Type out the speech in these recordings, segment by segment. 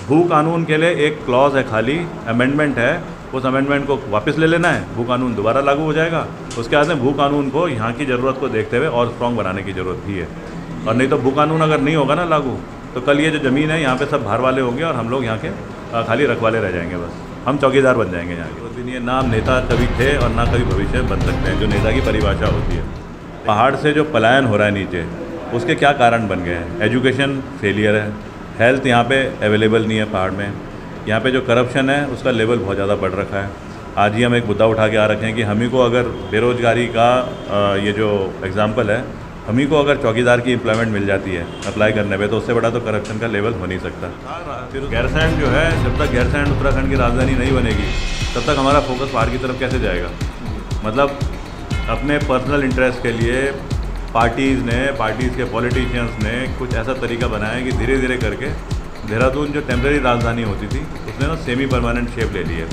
भू कानून के लिए एक क्लॉज है, खाली अमेंडमेंट है, उस अमेंडमेंट को वापस ले लेना है, भू कानून दोबारा लागू हो जाएगा। उसके बाद में भू कानून को यहाँ की ज़रूरत को देखते हुए और स्ट्रॉन्ग बनाने की ज़रूरत भी है। और नहीं तो भू कानून अगर नहीं होगा ना लागू, तो कल ये जो ज़मीन है यहाँ पे सब बाहर वाले होंगे और हम लोग यहाँ के खाली रखवाले रह जाएंगे, बस हम चौकीदार बन जाएंगे यहाँ के। उस दिन ये नाम नेता कभी थे और ना कभी भविष्य में बन सकते हैं, जो नेता की परिभाषा होती है। पहाड़ से जो पलायन हो रहा है नीचे, उसके क्या कारण बन गए हैं? एजुकेशन फेलियर है, हेल्थ यहाँ पे अवेलेबल नहीं है पहाड़ में, यहाँ पे जो करप्शन है उसका लेवल बहुत ज़्यादा बढ़ रखा है। आज ही हम एक मुद्दा उठा के आ रखे हैं कि हम ही को अगर बेरोज़गारी का ये जो एग्ज़ाम्पल है, हम ही को अगर चौकीदार की एम्प्लॉयमेंट मिल जाती है अप्लाई करने पे, तो उससे बड़ा तो करप्शन का लेवल हो नहीं सकता। फिर गैरसैंण जो है, जब तक गैरसैंण उत्तराखंड की राजधानी नहीं बनेगी तब तक हमारा फोकस पहाड़ की तरफ कैसे जाएगा? मतलब अपने पर्सनल इंटरेस्ट के लिए पार्टीज़ के पॉलिटिशियंस ने कुछ ऐसा तरीका बनाया है कि धीरे धीरे करके देहरादून जो टेम्प्रेरी राजधानी होती थी उसने ना सेमी परमानेंट शेप ले ली है।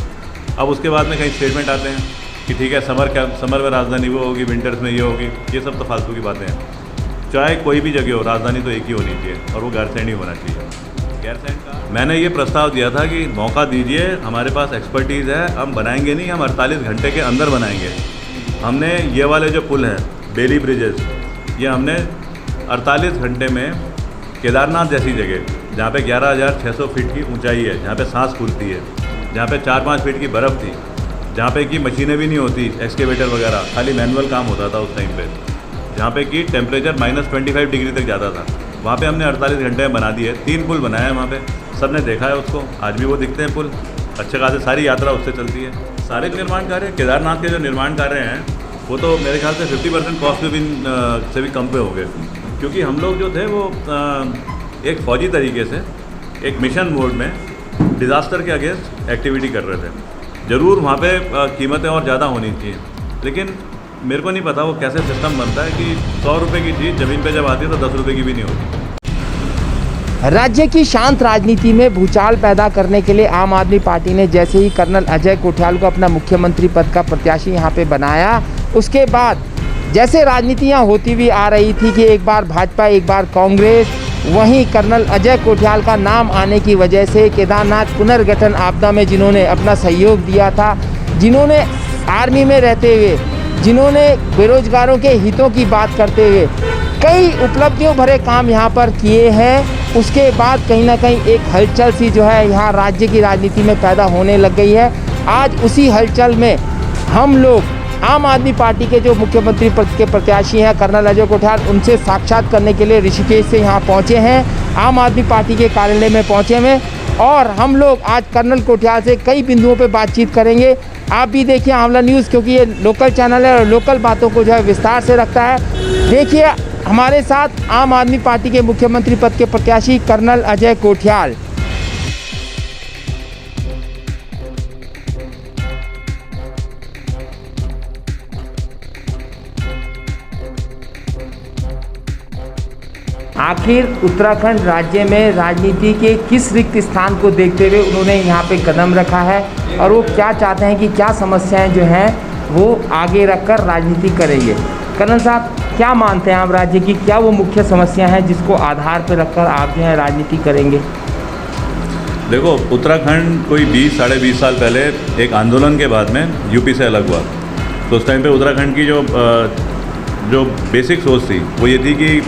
अब उसके बाद में कई स्टेटमेंट आते हैं कि ठीक है समर में राजधानी वो होगी, विंटर्स में ये होगी। ये सब तो फालतू की बातें हैं। चाहे कोई भी जगह हो, राजधानी तो एक ही होनी चाहिए और वो गैरसैंण ही होना चाहिए। गैरसैंण का मैंने ये प्रस्ताव दिया था कि मौका दीजिए, हमारे पास एक्सपर्टीज़ है, हम बनाएंगे नहीं, हम 48 घंटे के अंदर बनाएंगे। हमने ये वाले जो पुल हैं, बेली ब्रिजेस, ये हमने 48 घंटे में केदारनाथ जैसी जगह जहाँ पे 11,600 फीट की ऊंचाई है, जहाँ पे सांस फूलती है, जहाँ पे 4-5 फीट की बर्फ़ थी, जहाँ पे कि मशीनें भी नहीं होती, एक्सकेवेटर वगैरह, खाली मैनुअल काम होता था उस टाइम पे, जहाँ पे कि टेम्परेचर -25 डिग्री तक जाता था, वहाँ पे हमने 48 घंटे में बना दिए। 3 पुल बनाए हैं वहाँ पे, सब ने देखा है उसको, आज भी वो दिखते हैं पुल, अच्छे खासे सारी यात्रा उससे चलती है। सारे निर्माण कार्य, केदारनाथ के जो निर्माण कार्य हैं वो तो मेरे ख्याल से 50% कॉस्ट से भी कम पे हो गए, क्योंकि हम लोग जो थे वो एक फौजी तरीके से एक मिशन मोड में डिज़ास्टर के अगेंस्ट एक्टिविटी कर रहे थे। ज़रूर वहाँ पे कीमतें और ज़्यादा होनी चाहिए, लेकिन मेरे को नहीं पता वो कैसे सिस्टम बनता है कि 100 रुपये की चीज़ ज़मीन पे जब आती है तो 10 रुपये की भी नहीं होती। राज्य की शांत राजनीति में भूचाल पैदा करने के लिए आम आदमी पार्टी ने जैसे ही कर्नल अजय कोठियाल को अपना मुख्यमंत्री पद का प्रत्याशी यहाँ पे बनाया, उसके बाद जैसे राजनीतियाँ होती हुई आ रही थी कि एक बार भाजपा एक बार कांग्रेस, वहीं कर्नल अजय कोठियाल का नाम आने की वजह से केदारनाथ पुनर्गठन आपदा में जिन्होंने अपना सहयोग दिया था, जिन्होंने आर्मी में रहते हुए, जिन्होंने बेरोजगारों के हितों की बात करते हुए कई उपलब्धियों भरे काम यहाँ पर किए हैं, उसके बाद कहीं ना कहीं एक हलचल सी जो है यहाँ राज्य की राजनीति में पैदा होने लग गई है। आज उसी हलचल में हम लोग आम आदमी पार्टी के जो मुख्यमंत्री पद के प्रत्याशी हैं कर्नल अजय कोठियाल, उनसे साक्षात करने के लिए ऋषिकेश से यहाँ पहुँचे हैं, आम आदमी पार्टी के कार्यालय में पहुँचे हैं और हम लोग आज कर्नल कोठियाल से कई बिंदुओं पे बातचीत करेंगे। आप भी देखिए आंवला न्यूज़, क्योंकि ये लोकल चैनल है और लोकल बातों को जो है विस्तार से रखता है। देखिए हमारे साथ आम आदमी पार्टी के मुख्यमंत्री पद के प्रत्याशी कर्नल अजय कोठियाल। आखिर उत्तराखंड राज्य में राजनीति के किस रिक्त स्थान को देखते हुए उन्होंने यहाँ पे कदम रखा है और वो क्या चाहते हैं कि क्या समस्याएं जो हैं वो आगे रखकर राजनीति करेंगे। कर्नल साहब, क्या मानते हैं आप राज्य की क्या वो मुख्य समस्याएं हैं जिसको आधार पर रखकर आप जो है राजनीति करेंगे? देखो, उत्तराखंड कोई 20-20.5 साल पहले एक आंदोलन के बाद में यूपी से अलग हुआ, तो उस टाइम पे उत्तराखंड की जो बेसिक सोच थी वो ये थी कि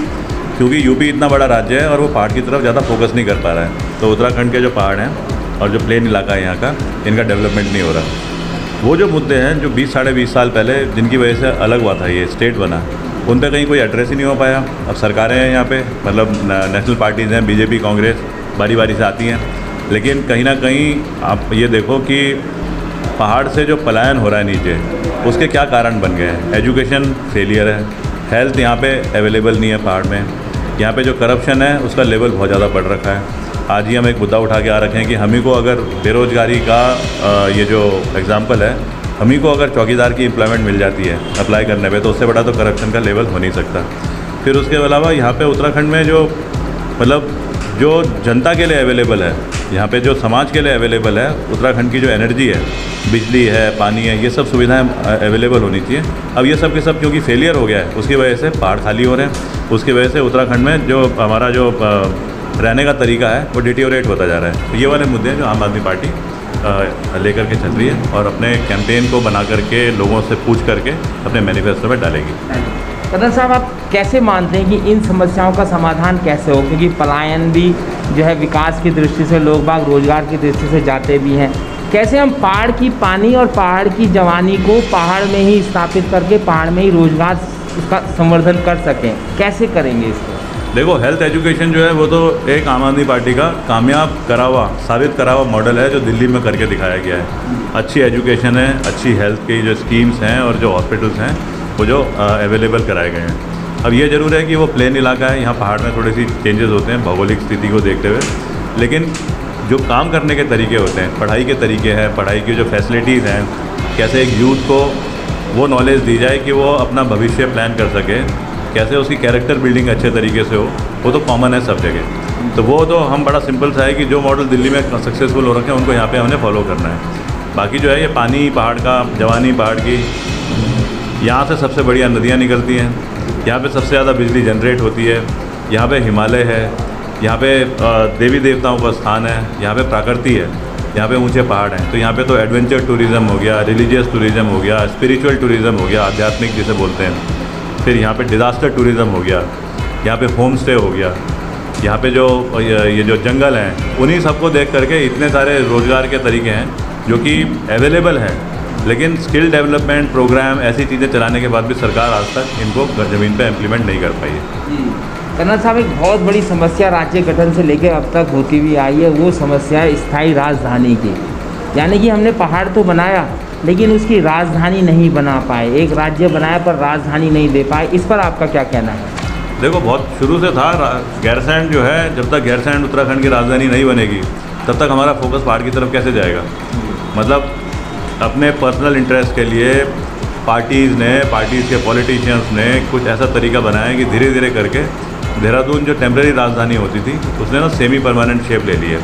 क्योंकि यूपी इतना बड़ा राज्य है और वो पहाड़ की तरफ ज़्यादा फोकस नहीं कर पा रहा है, तो उत्तराखंड के जो पहाड़ हैं और जो प्लेन इलाका है यहाँ का, इनका डेवलपमेंट नहीं हो रहा। वो जो मुद्दे हैं जो 20-20 साल पहले जिनकी वजह से अलग हुआ था, ये स्टेट बना, उन पर कहीं कोई एड्रेस ही नहीं हो पाया। अब सरकारें हैं यहाँ पे, मतलब नेशनल पार्टीज़ हैं, बीजेपी कांग्रेस बारी बारी से आती हैं, लेकिन कहीं ना कहीं आप ये देखो कि पहाड़ से जो पलायन हो रहा है नीचे, उसके क्या कारण बन गए हैं? एजुकेशन फेलियर है, हेल्थ यहाँ पे अवेलेबल नहीं है पहाड़ में, यहाँ पे जो करप्शन है उसका लेवल बहुत ज़्यादा बढ़ रखा है। आज ही हम एक मुद्दा उठा के आ रखे हैं कि हम ही को अगर बेरोज़गारी का ये जो एग्ज़ाम्पल है, हम ही को अगर चौकीदार की एम्प्लॉयमेंट मिल जाती है अप्लाई करने पे, तो उससे बड़ा तो करप्शन का लेवल हो नहीं सकता। फिर उसके अलावा यहाँ पे उत्तराखंड में जो मतलब जो जनता के लिए अवेलेबल है, यहाँ पे जो समाज के लिए अवेलेबल है, उत्तराखंड की जो एनर्जी है, बिजली है, पानी है, ये सब सुविधाएं अवेलेबल होनी चाहिए। अब ये सब के सब क्योंकि फेलियर हो गया है, उसकी वजह से पहाड़ खाली हो रहे हैं, उसकी वजह से उत्तराखंड में जो हमारा जो रहने का तरीका है वो डिटेरियोरेट होता जा रहा है। तो ये वाले मुद्दे हैं जो आम आदमी पार्टी लेकर के चल रही है और अपने कैंपेन को बना करके लोगों से पूछ करके अपने मैनिफेस्टो में डालेगी। कर्नल साहब, आप कैसे मानते हैं कि इन समस्याओं का समाधान कैसे हो, क्योंकि पलायन भी जो है विकास की दृष्टि से, लोग बाग रोजगार की दृष्टि से जाते भी हैं, कैसे हम पहाड़ की पानी और पहाड़ की जवानी को पहाड़ में ही स्थापित करके पहाड़ में ही रोजगार उसका संवर्धन कर सकें, कैसे करेंगे इसको? देखो, हेल्थ एजुकेशन जो है वो तो एक आम आदमी पार्टी का कामयाब करा हुआ, साबित करा हुआ मॉडल है जो दिल्ली में करके दिखाया गया है। अच्छी एजुकेशन है, अच्छी हेल्थ की जो स्कीम्स हैं और जो हॉस्पिटल्स हैं वो जो अवेलेबल कराए गए हैं। अब ये ज़रूर है कि वो प्लेन इलाका है, यहाँ पहाड़ में थोड़ी सी चेंजेस होते हैं भौगोलिक स्थिति को देखते हुए, लेकिन जो काम करने के तरीके होते हैं, पढ़ाई के तरीके हैं, पढ़ाई की जो फैसिलिटीज़ हैं, कैसे एक यूथ को वो नॉलेज दी जाए कि वो अपना भविष्य प्लान कर सके, कैसे उसकी कैरेक्टर बिल्डिंग अच्छे तरीके से हो, वो तो कॉमन है सब जगह। तो वो तो हम बड़ा सिंपल सा है कि जो मॉडल दिल्ली में सक्सेसफुल हो रखे हैं उनको यहाँ पे हमने फॉलो करना है। बाकी जो है ये पानी पहाड़ का, जवानी पहाड़ की, यहाँ से सबसे बढ़िया नदियाँ निकलती हैं, यहाँ पे सबसे ज़्यादा बिजली जनरेट होती है, यहाँ पे हिमालय है, यहाँ पे देवी देवताओं का स्थान है, यहाँ पे प्रकृति है, यहाँ पे ऊंचे पहाड़ हैं। तो यहाँ पे तो एडवेंचर टूरिज़्म हो गया, रिलीजियस टूरिज़्म हो गया, स्पिरिचुअल टूरिज़्म हो गया, आध्यात्मिक जिसे बोलते हैं। फिर यहाँ पे डिज़ास्टर टूरिज़्म हो गया, यहाँ पे होम स्टे हो गया, यहाँ पे जो ये जो जंगल हैं उन्हीं सबको देख करके इतने सारे रोज़गार के तरीके हैं जो कि अवेलेबल हैं। लेकिन स्किल डेवलपमेंट प्रोग्राम ऐसी चीज़ें चलाने के बाद भी सरकार आज तक इनको ज़मीन पे इम्प्लीमेंट नहीं कर पाई है। कर्नल साहब, एक बहुत बड़ी समस्या राज्य गठन से लेकर अब तक होती हुई आई है, वो समस्या है स्थायी राजधानी की। यानी कि हमने पहाड़ तो बनाया लेकिन उसकी राजधानी नहीं बना पाए, एक राज्य बनाया पर राजधानी नहीं दे पाए, इस पर आपका क्या कहना है? देखो, बहुत शुरू से था गैरसैंण जो है, जब तक गैरसैंण उत्तराखंड की राजधानी नहीं बनेगी तब तक हमारा फोकस पहाड़ की तरफ कैसे जाएगा। मतलब अपने पर्सनल इंटरेस्ट के लिए पार्टीज़ के पॉलिटिशियंस ने कुछ ऐसा तरीका बनाया कि धीरे धीरे करके देहरादून जो टेम्प्रेरी राजधानी होती थी उसने ना सेमी परमानेंट शेप ले ली है।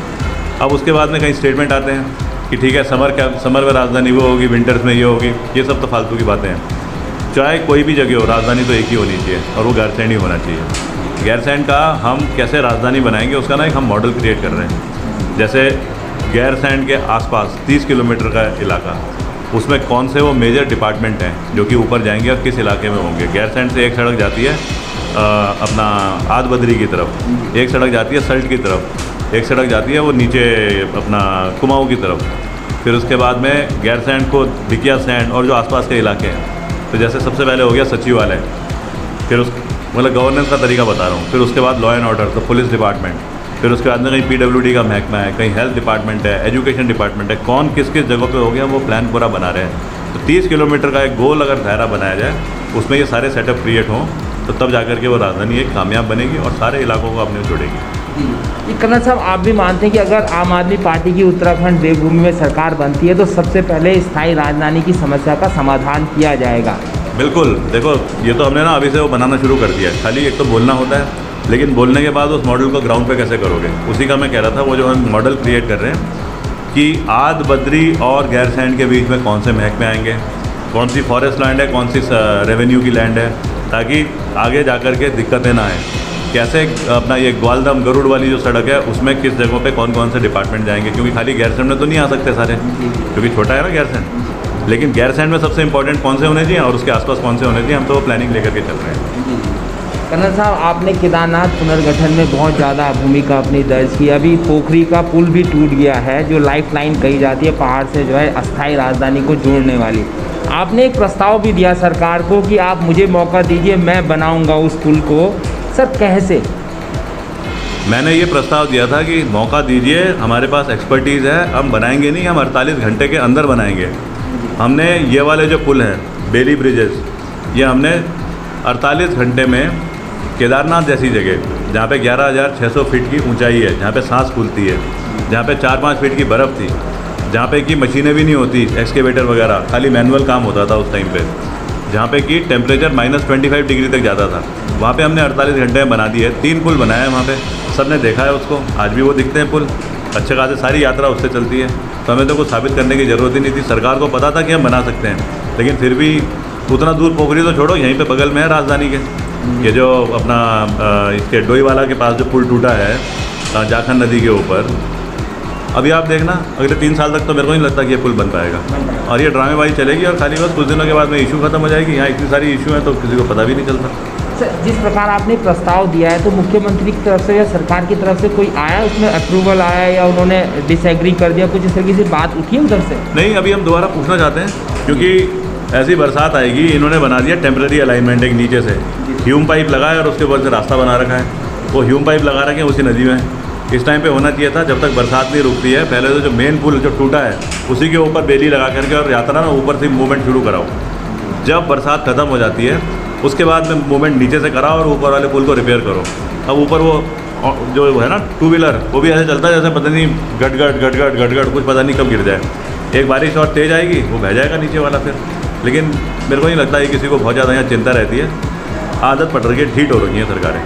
अब उसके बाद में कई स्टेटमेंट आते हैं कि ठीक है, समर में राजधानी वो होगी, विंटर्स में ये होगी, ये सब तो फालतू की बातें हैं। चाहे कोई भी जगह हो, राजधानी तो एक ही होनी चाहिए और वो गैरसैंण ही होना चाहिए। गैरसैंण का हम कैसे राजधानी बनाएंगे उसका ना एक हम मॉडल क्रिएट कर रहे हैं। जैसे गैरसैंण के आसपास 30 किलोमीटर का इलाका, उसमें कौन से वो मेजर डिपार्टमेंट हैं जो कि ऊपर जाएंगे और किस इलाके में होंगे। गैरसैंण से एक सड़क जाती है अपना आद बद्री की तरफ, एक सड़क जाती है सल्ट की तरफ, एक सड़क जाती है वो नीचे अपना कुमाऊँ की तरफ। फिर उसके बाद में गैरसैंण को भिकिया सैंड और जो आसपास के इलाके हैं, तो जैसे सबसे पहले हो गया सचिवालय, फिर उस मतलब गवर्नेंस का तरीका बता रहा हूँ। फिर उसके बाद लॉ एंड ऑर्डर, तो पुलिस डिपार्टमेंट, फिर उसके बाद में कहीं PWD का महकमा है, कहीं हेल्थ डिपार्टमेंट है, एजुकेशन डिपार्टमेंट है, कौन किस किस जगह पे हो गया वो प्लान पूरा बना रहे हैं। तो 30 किलोमीटर का एक गोल अगर दायरा बनाया जाए, उसमें ये सारे सेटअप क्रिएट हों, तो तब जाकर के वो राजधानी एक कामयाब बनेगी और सारे इलाकों को अपने जोड़ेगी। कर्नल साहब, आप भी मानते हैं कि अगर आम आदमी पार्टी की उत्तराखंड देवभूमि में सरकार बनती है तो सबसे पहले स्थायी राजधानी की समस्या का समाधान किया जाएगा? बिल्कुल। देखो, ये तो हमने ना अभी से वो बनाना शुरू कर दिया है। खाली एक तो बोलना होता है, लेकिन बोलने के बाद उस मॉडल को ग्राउंड पे कैसे करोगे, उसी का मैं कह रहा था। वो जो हम मॉडल क्रिएट कर रहे हैं कि आद बद्री और गैरसैंण के बीच में कौन से महकमे आएंगे, कौन सी फॉरेस्ट लैंड है, कौन सी रेवेन्यू की लैंड है, ताकि आगे जाकर के दिक्कतें ना आएँ। कैसे अपना ये ग्वालदम गरुड़ वाली जो सड़क है उसमें किस जगहों पे कौन कौन से डिपार्टमेंट जाएंगे, क्योंकि खाली गैरसैंण में तो नहीं आ सकते सारे, क्योंकि छोटा है ना गैरसैंण। लेकिन गैरसैंण में सबसे इंपॉर्टेंट कौन से होने चाहिए और उसके आसपास कौन से होने चाहिए, हम तो वो प्लानिंग लेकर के चल रहे हैं। कर्नल साहब, आपने केदारनाथ पुनर्गठन में बहुत ज़्यादा भूमिका अपनी दर्ज की। अभी पोखरी का पुल भी टूट गया है, जो लाइफ लाइन कही जाती है पहाड़ से जो है अस्थायी राजधानी को जोड़ने वाली। आपने एक प्रस्ताव भी दिया सरकार को कि आप मुझे मौका दीजिए, मैं बनाऊंगा उस पुल को। सर, कैसे? मैंने ये प्रस्ताव दिया था कि मौका दीजिए, हमारे पास एक्सपर्टीज़ है, हम बनाएंगे नहीं, हम 48 घंटे के अंदर बनाएंगे। हमने ये वाले जो पुल हैं बेली ब्रिजेस, ये हमने 48 घंटे में केदारनाथ जैसी जगह जहाँ पे 11,600 फीट की ऊंचाई है, जहाँ पे सांस फूलती है, जहाँ पे 4-5 फीट की बर्फ़ थी, जहाँ पे कि मशीनें भी नहीं होती, एक्सकेवेटर वगैरह, खाली मैनुअल काम होता था उस टाइम पे, जहाँ पे कि टेम्परेचर -25 डिग्री तक जाता था, वहाँ पे हमने 48 घंटे में बना दिए। 3 पुल बनाए हैं वहाँ पे, सब ने देखा है उसको, आज भी वो दिखते हैं पुल, अच्छे खासे सारी यात्रा उससे चलती है। तो हमें तो कुछ साबित करने की ज़रूरत ही नहीं थी। सरकार को पता था कि हम बना सकते हैं, लेकिन फिर भी उतना दूर पोखरी तो छोड़ो, यहीं पे बगल में है राजधानी के, ये जो अपना इसके डोईवाला के पास जो पुल टूटा है, जाखन नदी के ऊपर, अभी आप देखना अगले 3 साल तक तो मेरे को नहीं लगता कि ये पुल बन पाएगा, और ये ड्रामेबाजी चलेगी और खाली बस कुछ दिनों के बाद में इशू खत्म हो जाएगी। यहाँ इतनी सारी इशू हैं तो किसी को पता भी नहीं चलता। सर, जिस प्रकार आपने प्रस्ताव दिया है तो मुख्यमंत्री की तरफ से या सरकार की तरफ से कोई आया, उसमें अप्रूवल आया या उन्होंने डिसएग्री कर दिया, कुछ इस तरीके से बात उठी है उधर से? नहीं, अभी हम दोबारा पूछना चाहते हैं, क्योंकि ऐसी बरसात आएगी, इन्होंने बना दिया टेम्प्रेरी अलाइनमेंट, एक नीचे से ह्यूम पाइप लगाया और उसके ऊपर से रास्ता बना रखा है। वो ह्यूम पाइप लगा रखे हैं उसी नदी में। इस टाइम पे होना चाहिए था जब तक बरसात नहीं रुकती है, पहले तो जो मेन पुल जो टूटा है उसी के ऊपर बेली लगा करके और यात्रा ना ऊपर से मूवमेंट शुरू कराओ। जब बरसात खत्म हो जाती है उसके बाद में मूवमेंट नीचे से कराओ और ऊपर वाले पुल को रिपेयर करो। अब ऊपर वो जो है ना 2 व्हीलर, वो भी ऐसे चलता है जैसे पता नहीं गट कुछ पता नहीं कब गिर जाए। एक बारिश और तेज़ आएगी, वो बह जाएगा नीचे वाला फिर। लेकिन मेरे को नहीं लगता है किसी को बहुत ज़्यादा यहाँ चिंता रहती है। आदत पड़ रही है, ठीक हो रही है सरकारें।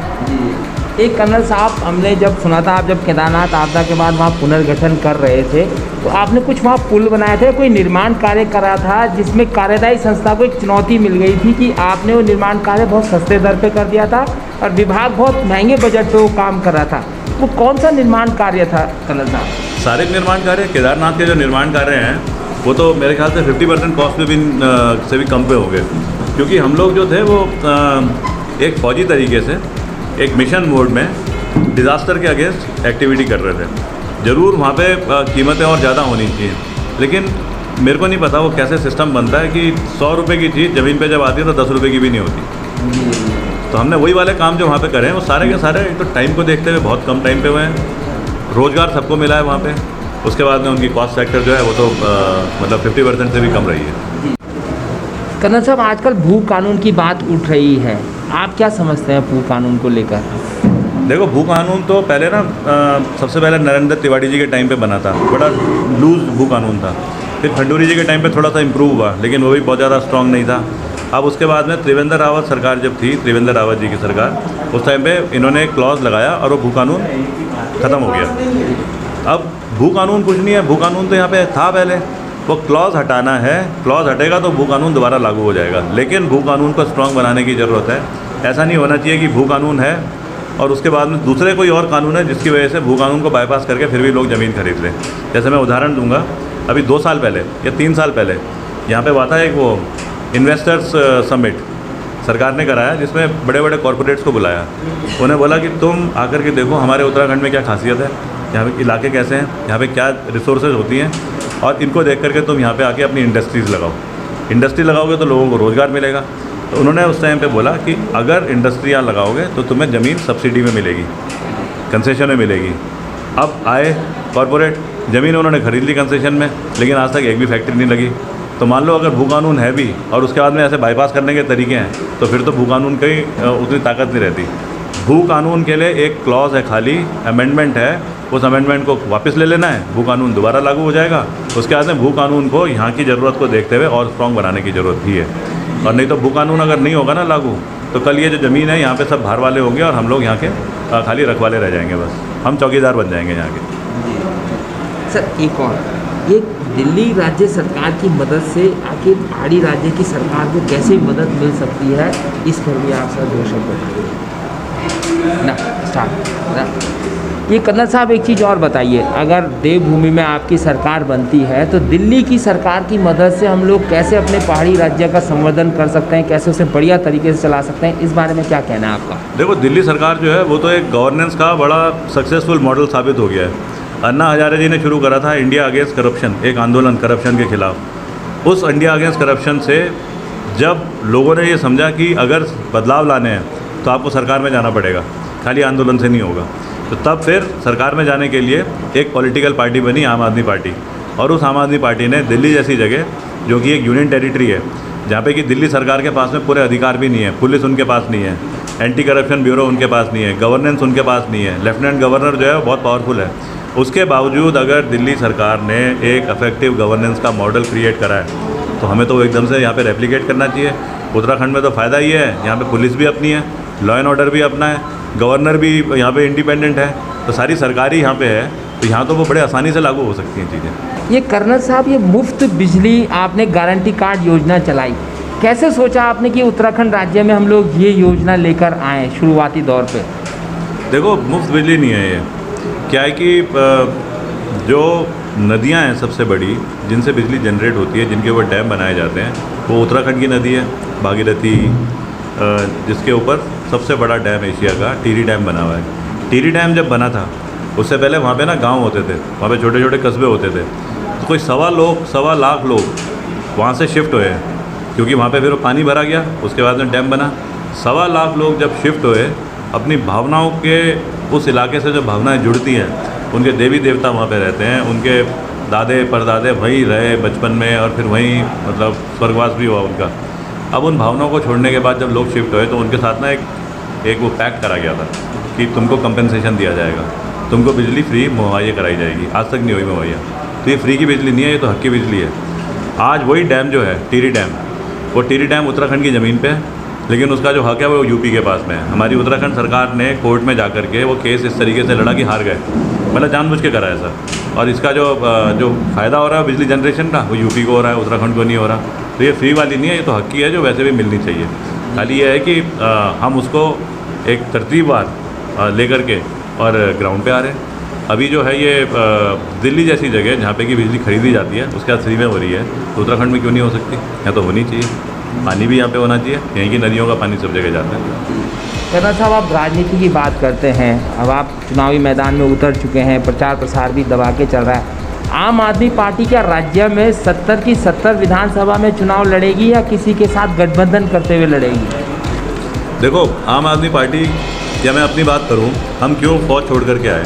एक कर्नल साहब, हमने जब सुना था आप जब केदारनाथ आपदा के बाद वहाँ पुनर्गठन कर रहे थे तो आपने कुछ वहाँ पुल बनाए थे, कोई निर्माण कार्य करा था, जिसमें कार्यदायी संस्था को एक चुनौती मिल गई थी कि आपने वो निर्माण कार्य बहुत सस्ते दर पे कर दिया था और विभाग बहुत महंगे बजट पे वो काम कर रहा था। वो कौन सा निर्माण कार्य था कर्नल साहब? सारे निर्माण कार्य, केदारनाथ के जो निर्माण कार्य हैं वो तो मेरे ख्याल से 50% कॉस्ट में भी से भी कम पे हो गए, क्योंकि हम लोग जो थे वो एक फौजी तरीके से एक मिशन मोड में डिज़ास्टर के अगेंस्ट एक्टिविटी कर रहे थे। ज़रूर वहाँ पे कीमतें और ज़्यादा होनी चाहिए, लेकिन मेरे को नहीं पता वो कैसे सिस्टम बनता है कि 100 रुपये की चीज़ ज़मीन पे जब आती है तो 10 रुपये की भी नहीं होती। तो हमने वही वाले काम जो वहाँ पे करे हैं वो सारे के सारे एक तो टाइम को देखते हुए बहुत कम टाइम पे हुए हैं। रोज़गार सबको मिला है वहाँ पे। उसके बाद में उनकी कॉस्ट फैक्टर जो है वो तो मतलब 50% से भी कम रही है। कर्नल साहब, आजकल भू कानून की बात उठ रही है, आप क्या समझते हैं भू कानून को लेकर? देखो, भू कानून तो पहले ना सबसे पहले नरेंद्र तिवारी जी के टाइम पे बना था, बड़ा लूज भू कानून था। फिर खंडूरी जी के टाइम पे थोड़ा सा इम्प्रूव हुआ, लेकिन वो भी बहुत ज़्यादा स्ट्रॉन्ग नहीं था। अब उसके बाद में त्रिवेंद्र रावत सरकार जब थी, त्रिवेंद्र रावत जी की सरकार, उस टाइम पे इन्होंने एक क्लॉज लगाया और वो भू कानून ख़त्म हो गया। अब भू कानून कुछ नहीं है, भू कानून तो यहाँ पे था पहले, वो क्लॉज हटाना है। क्लॉज हटेगा तो भू कानून दोबारा लागू हो जाएगा, लेकिन भू कानून को स्ट्रॉन्ग बनाने की ज़रूरत है। ऐसा नहीं होना चाहिए कि भू कानून है और उसके बाद में दूसरे कोई और कानून है जिसकी वजह से भू कानून को बाईपास करके फिर भी लोग ज़मीन खरीद लें। जैसे मैं उदाहरण दूंगा, अभी 2 साल पहले या 3 साल पहले यहाँ पे हुआ था एक वो इन्वेस्टर्स समिट सरकार ने कराया, जिसमें बड़े बड़े कॉरपोरेट्स को बुलाया। उन्हें बोला कि तुम आकर के देखो हमारे उत्तराखंड में क्या खासियत है, यहाँ पे इलाके कैसे हैं, यहाँ पे क्या रिसोर्सेज होती हैं, और इनको देख करके तुम यहाँ पे आके अपनी इंडस्ट्रीज़ लगाओ। इंडस्ट्री लगाओगे तो लोगों को रोज़गार मिलेगा। तो उन्होंने उस टाइम पे बोला कि अगर इंडस्ट्री यहाँ लगाओगे तो तुम्हें ज़मीन सब्सिडी में मिलेगी, कंसेशन में मिलेगी। अब आए कॉरपोरेट, ज़मीन उन्होंने खरीद ली कंसेशन में, लेकिन आज तक एक भी फैक्ट्री नहीं लगी। तो मान लो अगर भू कानून है भी और उसके बाद में ऐसे बाईपास करने के तरीके हैं, तो फिर तो भू कानून की उतनी ताकत नहीं रहती। भू कानून के लिए एक क्लॉज है, खाली अमेंडमेंट है, उस अमेंडमेंट को वापस ले लेना है, भू कानून दोबारा लागू हो जाएगा। उसके बाद में भू कानून को यहाँ की ज़रूरत को देखते हुए और स्ट्रॉन्ग बनाने की ज़रूरत भी है। और नहीं तो भू कानून अगर नहीं होगा ना लागू, तो कल ये जो ज़मीन है यहाँ पे सब बाहर वाले होंगे और हम लोग यहाँ के खाली रखवाले रह जाएंगे, बस हम चौकीदार बन जाएंगे यहाँ के। सर, एक और, ये दिल्ली राज्य सरकार की मदद से आखिर पहाड़ी राज्य की सरकार को कैसे मदद मिल सकती है, इस पर भी आप सर 2 शब्द बताइए ना। स्टार्ट ना। ये कर्नल साहब, एक चीज़ और बताइए, अगर देवभूमि में आपकी सरकार बनती है तो दिल्ली की सरकार की मदद से हम लोग कैसे अपने पहाड़ी राज्य का संवर्धन कर सकते हैं, कैसे उसे बढ़िया तरीके से चला सकते हैं, इस बारे में क्या कहना है आपका? देखो, दिल्ली सरकार जो है वो तो एक गवर्नेंस का बड़ा सक्सेसफुल मॉडल साबित हो गया है। अन्ना हजारे जी ने शुरू करा था इंडिया अगेंस्ट करप्शन, एक आंदोलन करप्शन के खिलाफ। उस इंडिया अगेंस्ट करप्शन से जब लोगों ने ये समझा कि अगर बदलाव लाने हैं तो आपको सरकार में जाना पड़ेगा, खाली आंदोलन से नहीं होगा, तो तब फिर सरकार में जाने के लिए एक पॉलिटिकल पार्टी बनी आम आदमी पार्टी। और उस आम आदमी पार्टी ने दिल्ली जैसी जगह, जो कि एक यूनियन टेरिटरी है, जहाँ पे कि दिल्ली सरकार के पास में पूरे अधिकार भी नहीं है, पुलिस उनके पास नहीं है, एंटी करप्शन ब्यूरो उनके पास नहीं है, गवर्नेंस उनके पास नहीं है, लेफ्टिनेंट गवर्नर जो है वो बहुत पावरफुल है। उसके बावजूद अगर दिल्ली सरकार ने एक इफेक्टिव गवर्नेंस का मॉडल क्रिएट करा है, तो हमें तो एकदम से यहाँ पे रेप्लिकेट करना चाहिए। उत्तराखंड में तो फ़ायदा ये है, यहाँ पे पुलिस भी अपनी है, लॉ एंड ऑर्डर भी अपना है, गवर्नर भी यहाँ पे इंडिपेंडेंट है, तो सारी सरकारी यहाँ पे है, तो यहाँ तो वो बड़े आसानी से लागू हो सकती हैं चीज़ें। ये कर्नल साहब, ये मुफ्त बिजली आपने गारंटी कार्ड योजना चलाई, कैसे सोचा आपने कि उत्तराखंड राज्य में हम लोग ये योजना लेकर आएँ शुरुआती दौर पे? देखो, मुफ्त बिजली नहीं है ये, क्या है कि जो नदियां हैं सबसे बड़ी जिनसे बिजली जनरेट होती है, जिनके ऊपर डैम बनाए जाते हैं, वो उत्तराखंड की नदी है भागीरथी, जिसके ऊपर सबसे बड़ा डैम एशिया का टिहरी डैम बना हुआ है। टिहरी डैम जब बना था उससे पहले वहाँ पे ना गांव होते थे, वहाँ पे छोटे छोटे कस्बे होते थे। तो कोई 1.25 लाख लोग वहाँ से शिफ्ट हुए हैं, क्योंकि वहाँ पे फिर वो पानी भरा गया, उसके बाद में डैम बना। 1.25 लाख लोग जब शिफ्ट हुए, अपनी भावनाओं के उस इलाके से जो भावनाएं जुड़ती हैं, उनके देवी देवता वहाँ पे रहते हैं, उनके दादे परदादे वहीं रहे बचपन में और फिर वहीं मतलब स्वर्गवास भी हुआ उनका। अब उन भावनाओं को छोड़ने के बाद जब लोग शिफ्ट हुए तो उनके साथ ना एक वो पैक्ट करा गया था कि तुमको कंपनसेशन दिया जाएगा, तुमको बिजली फ्री मुहैया कराई जाएगी। आज तक नहीं हुई मुहैया। तो ये फ्री की बिजली नहीं है, ये तो हक की बिजली है। आज वही डैम जो है टिहरी डैम, वो टिहरी डैम उत्तराखंड की ज़मीन पे है, लेकिन उसका जो हक है वो यूपी के पास में है। हमारी उत्तराखंड सरकार ने कोर्ट में जा कर के वो केस इस तरीके से लड़ा कि हार गए, मतलब जानबूझ के करा ऐसा। और इसका जो फ़ायदा हो रहा है बिजली जनरेशन का, वो यूपी को हो रहा है, उत्तराखंड को नहीं हो रहा। तो ये फ्री वाली नहीं है, ये तो हक की है जो वैसे भी मिलनी चाहिए। खाली ये है कि हम उसको एक तरतीबवार लेकर के और ग्राउंड पे आ रहे हैं। अभी जो है ये दिल्ली जैसी जगह जहाँ पे की बिजली खरीदी जाती है उसके बाद फ्री में हो रही है, तो उत्तराखंड में क्यों नहीं हो सकती? यहाँ तो होनी चाहिए। पानी भी यहाँ पे होना चाहिए, यहीं की नदियों का पानी सब जगह जाता है। कर्नल साहब, आप राजनीति की बात करते हैं, अब आप चुनावी मैदान में उतर चुके हैं, प्रचार प्रसार भी दबा के चल रहा है। आम आदमी पार्टी क्या राज्य में 70 की 70 विधानसभा में चुनाव लड़ेगी या किसी के साथ गठबंधन करते हुए लड़ेगी? देखो, आम आदमी पार्टी, या मैं अपनी बात करूं, हम क्यों फौज छोड़ करके आए?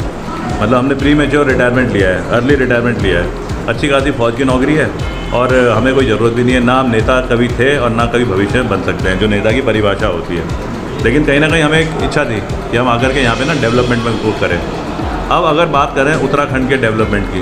मतलब हमने प्री मेच्योर रिटायरमेंट लिया है, अर्ली रिटायरमेंट लिया है, अच्छी खासी फौज की नौकरी है और हमें कोई ज़रूरत भी नहीं है। ना हम नेता कभी थे और ना कभी भविष्य में बन सकते हैं, जो नेता की परिभाषा होती है। लेकिन कहीं ना कहीं हमें एक इच्छा थी कि हम आकर के यहाँ पे ना डेवलपमेंट में ग्रोथ करें। अब अगर बात करें उत्तराखंड के डेवलपमेंट की,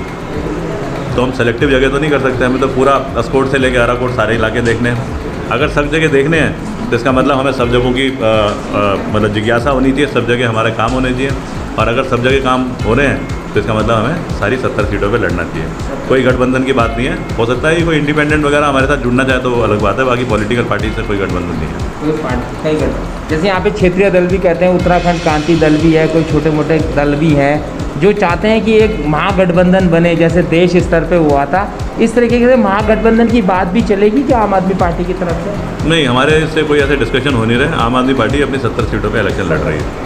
तो हम सेलेक्टिव जगह तो नहीं कर सकते। हमें तो पूरा अस्कोट से लेकर आराकोट सारे इलाके देखने हैं। अगर सब जगह देखने हैं तो इसका मतलब हमें सब जगहों की मतलब जिज्ञासा होनी चाहिए, सब जगह हमारे काम होने चाहिए। और अगर सब जगह काम हो रहे हैं तो इसका मतलब हमें सारी 70 सीटों पे लड़ना चाहिए। कोई गठबंधन की बात नहीं है। हो सकता है कि कोई इंडिपेंडेंट वगैरह हमारे साथ जुड़ना चाहे तो वो अलग बात है, बाकी पॉलिटिकल पार्टी से कोई गठबंधन नहीं है। कोई पार्टी सही गठबंधन, जैसे यहाँ पे क्षेत्रीय दल भी कहते हैं, उत्तराखंड क्रांति दल भी है, कोई छोटे मोटे दल भी हैं जो चाहते हैं कि एक महागठबंधन बने, जैसे देश स्तर पे हुआ था। इस तरीके से महागठबंधन की बात भी चलेगी क्या आम आदमी पार्टी की तरफ से? नहीं, हमारे इससे कोई ऐसे डिस्कशन हो नहीं रहे। आम आदमी पार्टी अपनी 70 सीटों पर इलेक्शन लड़ रही है।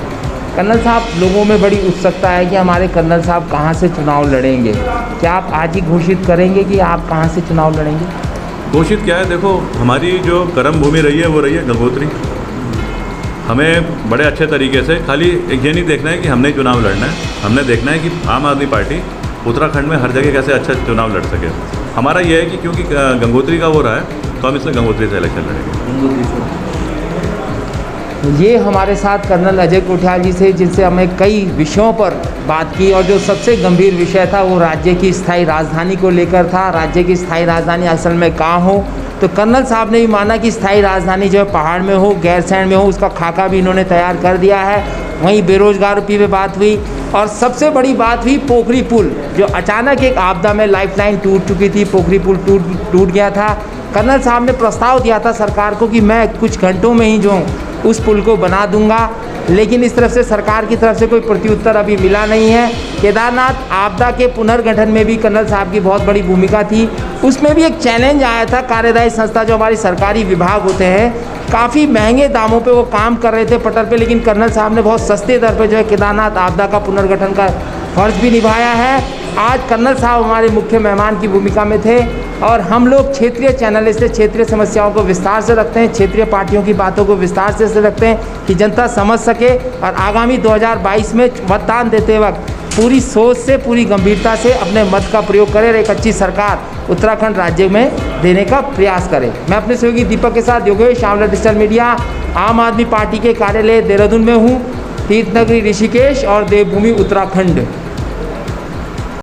कर्नल साहब, लोगों में बड़ी उत्सुकता है कि हमारे कर्नल साहब कहाँ से चुनाव लड़ेंगे। क्या आप आज ही घोषित करेंगे कि आप कहाँ से चुनाव लड़ेंगे? घोषित क्या है, देखो हमारी जो कर्म भूमि रही है वो रही है गंगोत्री। हमें बड़े अच्छे तरीके से खाली ये नहीं देखना है कि हमने चुनाव लड़ना है, हमने देखना है कि आम आदमी पार्टी उत्तराखंड में हर जगह कैसे अच्छा चुनाव लड़ सके। हमारा ये है कि क्योंकि गंगोत्री का वो रहा है तो हम इसलिए गंगोत्री से इलेक्शन लड़ेंगे। ये हमारे साथ कर्नल अजय कोठियाल जी से, जिनसे हमें कई विषयों पर बात की और जो सबसे गंभीर विषय था वो राज्य की स्थायी राजधानी को लेकर था। राज्य की स्थायी राजधानी असल में कहाँ हो, तो कर्नल साहब ने भी माना कि स्थायी राजधानी जो है पहाड़ में हो, गैरसैंण में हो, उसका खाका भी इन्होंने तैयार कर दिया है। वहीं बेरोजगारी पे बात हुई और सबसे बड़ी बात हुई पोखरी पुल, जो अचानक एक आपदा में लाइफलाइन टूट चुकी थी, पोखरी पुल टूट गया था। कर्नल साहब ने प्रस्ताव दिया था सरकार को कि मैं कुछ घंटों में ही जो उस पुल को बना दूंगा, लेकिन इस तरफ से सरकार की तरफ से कोई प्रत्युत्तर अभी मिला नहीं है। केदारनाथ आपदा के पुनर्गठन में भी कर्नल साहब की बहुत बड़ी भूमिका थी। उसमें भी एक चैलेंज आया था। कार्यदायी संस्था जो हमारी सरकारी विभाग होते हैं, काफ़ी महंगे दामों पे वो काम कर रहे थे पटल पे, लेकिन कर्नल साहब ने बहुत सस्ते दर पे जो है केदारनाथ आपदा का पुनर्गठन का फर्ज भी निभाया है। आज कर्नल साहब हमारे मुख्य मेहमान की भूमिका में थे और हम लोग क्षेत्रीय चैनल से क्षेत्रीय समस्याओं को विस्तार से रखते हैं, क्षेत्रीय पार्टियों की बातों को विस्तार से रखते हैं कि जनता समझ सके और आगामी 2022 में मतदान देते वक्त पूरी सोच से, पूरी गंभीरता से अपने मत का प्रयोग करें और एक अच्छी सरकार उत्तराखंड राज्य में देने का प्रयास करें। मैं अपने सहयोगी दीपक के साथ योगेश आंवला, डिजिटल मीडिया, आम आदमी पार्टी के कार्यालय देहरादून में हूँ, तीर्थनगरी ऋषिकेश और देवभूमि उत्तराखंड।